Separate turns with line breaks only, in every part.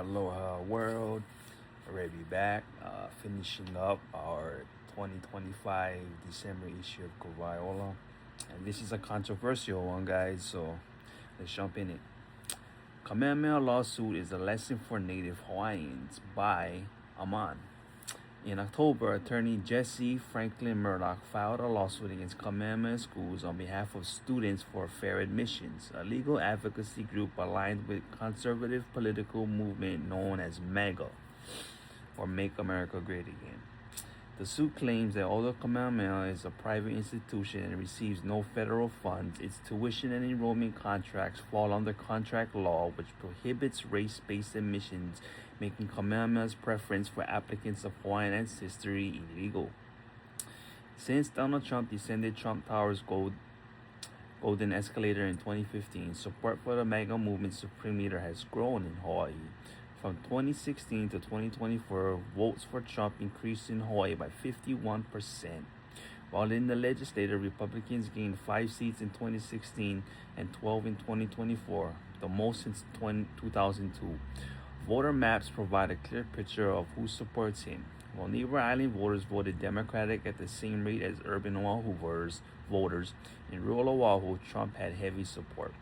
Aloha world, already back, finishing up our 2025 December issue of Kawaiola. And this is a controversial one, guys, so let's jump in it. Kamehameha lawsuit is a lesson for Native Hawaiians by Aman. In October, attorney Jesse Franklin Murdoch filed a lawsuit against Kamehameha Schools on behalf of Students for Fair Admissions, a legal advocacy group aligned with conservative political movement known as MAGA, or Make America Great Again. The suit claims that although Kamehameha is a private institution and receives no federal funds, its tuition and enrollment contracts fall under contract law, which prohibits race-based admissions, making Kamehameha's preference for applicants of Hawaiian ancestry illegal. Since Donald Trump descended Trump Tower's golden escalator in 2015, support for the MAGA movement's supreme leader has grown in Hawaii. From 2016 to 2024, votes for Trump increased in Hawaii by 51%. While in the legislature, Republicans gained 5 seats in 2016 and 12 in 2024, the most since 2002. Voter maps provide a clear picture of who supports him. While neighbor island voters voted Democratic at the same rate as urban Oahu voters, in rural Oahu, Trump had heavy support.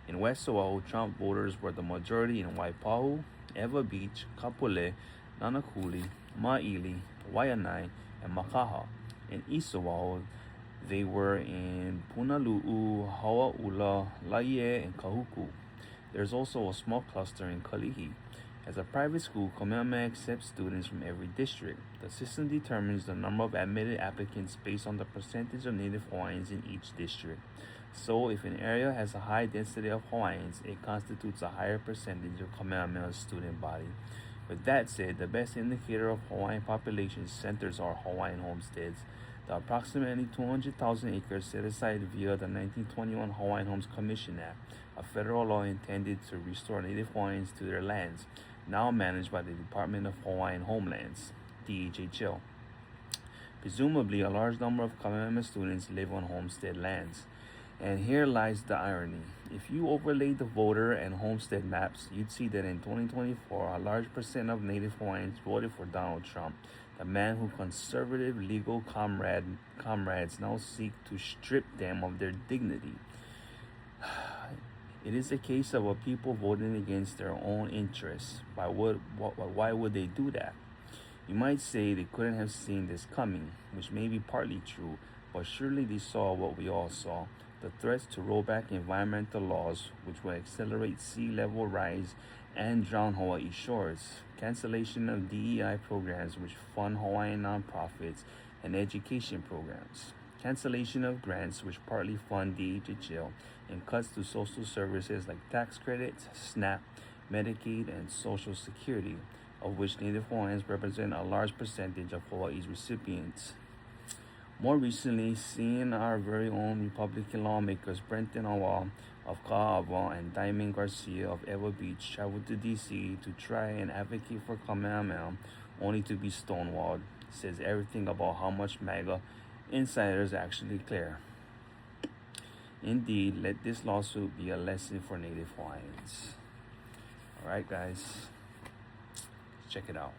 In West Oahu, Trump voters were the majority in Waipahu, Ewa Beach, Kapolei, Nanakuli, Ma'ili, Waianae, and Makaha. In East Oahu, they were in Punalu'u, Hau'ula, Laie, and Kahuku. There's also a small cluster in Kalihi. As a private school, Kamehameha accepts students from every district. The system determines the number of admitted applicants based on the percentage of Native Hawaiians in each district. So, if an area has a high density of Hawaiians, it constitutes a higher percentage of Kamehameha's student body. With that said, the best indicator of Hawaiian population centers are Hawaiian homesteads. The approximately 200,000 acres set aside via the 1921 Hawaiian Homes Commission Act, a federal law intended to restore Native Hawaiians to their lands, now managed by the Department of Hawaiian Homelands, DHHL. Presumably, a large number of Kamehameha students live on homestead lands. And here lies the irony. If you overlaid the voter and homestead maps, you'd see that in 2024, a large percent of Native Hawaiians voted for Donald Trump, the man who conservative legal comrades now seek to strip them of their dignity. It is a case of a people voting against their own interests. Why would they do that? You might say they couldn't have seen this coming, which may be partly true, but surely they saw what we all saw. The threats to roll back environmental laws, which will accelerate sea level rise and drown Hawaii shores, cancellation of DEI programs which fund Hawaiian nonprofits and education programs, cancellation of grants which partly fund DHHL, and cuts to social services like tax credits, SNAP, Medicaid, and Social Security, of which Native Hawaiians represent a large percentage of Hawaii's recipients. More recently, seeing our very own Republican lawmakers Brenton Awal of Ka'ava and Diamond Garcia of Ewa Beach travel to D.C. to try and advocate for Kamehameha, only to be stonewalled, says everything about how much MAGA insiders actually care. Indeed, let this lawsuit be a lesson for Native Hawaiians. Alright, guys, check it out.